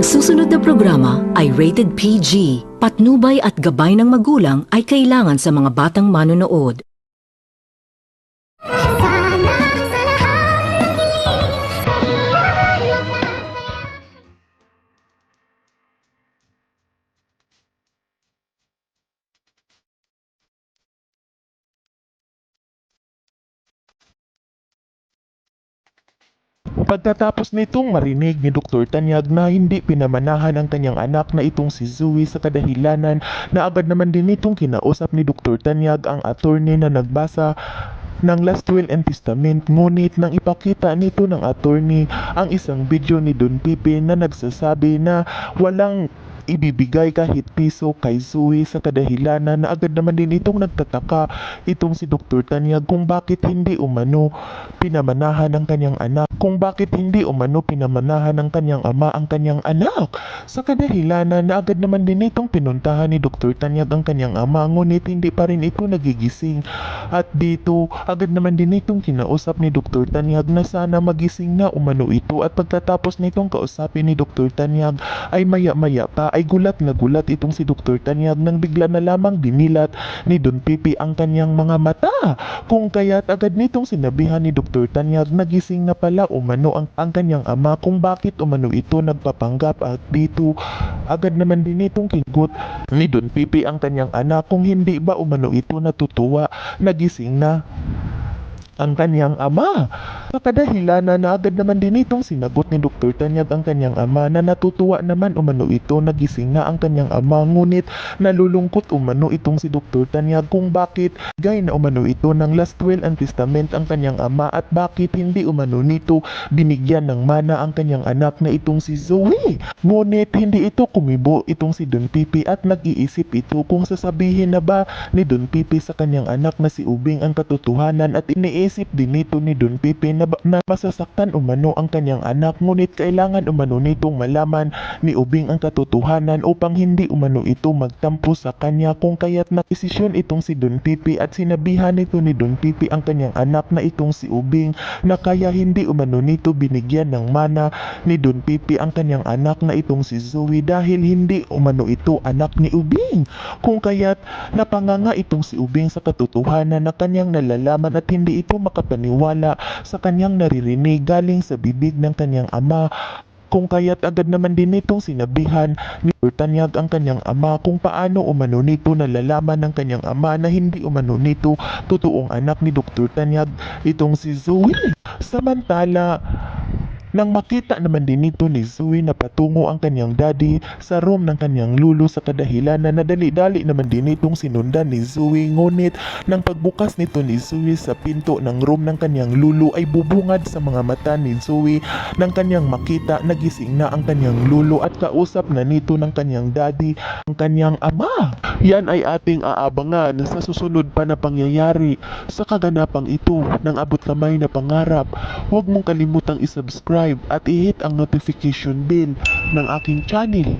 susunod na programa ay rated PG. Patnubay at gabay ng magulang ay kailangan sa mga batang manonood. Pagkatapos nitong marinig ni Dr. Tanyag na hindi pinamanahan ang kanyang anak na itong si Zoe sa kadahilanan na agad naman din itong kinausap ni Dr. Tanyag ang attorney na nagbasa ng Last Will and Testament, ngunit nang ipakita nito ng attorney ang isang video ni Don Pipe na nagsasabi na walang ibibigay kahit piso kay Zoe sa kadahilanan na agad naman din itong nagtataka itong si Dr. Tanyag kung bakit hindi umano pinamanahan ng kanyang anak, kung bakit hindi umano pinamanahan ng kanyang ama ang kanyang anak. Sa kadahilanan na agad naman din itong pinuntahan ni Dr. Tanyag ang kanyang ama, ngunit hindi pa rin ito nagigising. At dito agad naman din itong kinausap ni Dr. Tanyag na sana magising na umano ito, at pagkatapos nitong kausapin ni Dr. Tanyag ay maya-maya pa ay gulat na gulat itong si Dr. Tanyag nang bigla na lamang dinilat ni Don Pipi ang kanyang mga mata. Kung kaya't agad nitong sinabihan ni Dr. Tanyag nagising na pala umano ang kanyang ama kung bakit umano ito nagpapanggap, at dito agad naman din itong kinugot ni Don Pipi ang kanyang anak kung hindi ba umano ito natutuwa nagising na ang kanyang ama. Sa kadahilanan na agad naman din itong sinagot ni Dr. Tanyag ang kanyang ama na natutuwa naman umano ito nagising na ang kanyang ama, ngunit nalulungkot umano itong si Dr. Tanyag kung bakit gay na umano ito ng Last Will and Testament ang kanyang ama, at bakit hindi umano nito binigyan ng mana ang kanyang anak na itong si Zoe. Ngunit hindi ito kumibo itong si Don Pipi at nag-iisip ito kung sasabihin na ba ni Don Pipi sa kanyang anak na si Ubing ang katotohanan, at iniisip din nito ni Don Pipi na masasaktan umano ang kanyang anak, ngunit kailangan umano nitong malaman ni Ubing ang katotohanan upang hindi umano ito magtampo sa kanya, kung kaya't nakisisyon itong si Don Pipi at sinabihan nito ni Don Pipi ang kanyang anak na itong si Ubing na kaya hindi umano nito binigyan ng mana ni Don Pipi ang kanyang anak na itong si Zoe dahil hindi umano ito anak ni Ubing, kung kaya't napanganga itong si Ubing sa katotohanan na kanyang nalalaman at hindi ito makapaniwala sa kanyang naririnig galing sa bibig ng kanyang ama. Kung kaya't agad naman din nitong sinabihan ni Dr. Tanyag ang kanyang ama kung paano umano nito nalalaman ng kanyang ama na hindi umano nito totoong anak ni Dr. Tanyag itong si Zoe. Samantala, nang makita naman din nito ni Zoe na patungo ang kanyang daddy sa room ng kanyang lulu, sa kadahilanan na dali-dali naman din itong sinundan ni Zoe, ngunit nang pagbukas nito ni Zoe sa pinto ng room ng kanyang lulu ay bubungad sa mga mata ni Zoe nang kanyang makita nagising na ang kanyang lulu at kausap na nito ng kanyang daddy ang kanyang ama. Yan ay ating aabangan sa susunod pa na pangyayari sa kaganapang ito ng abot kamay na pangarap. Huwag mong kalimutang isubscribe at i-hit ang notification bell ng aking channel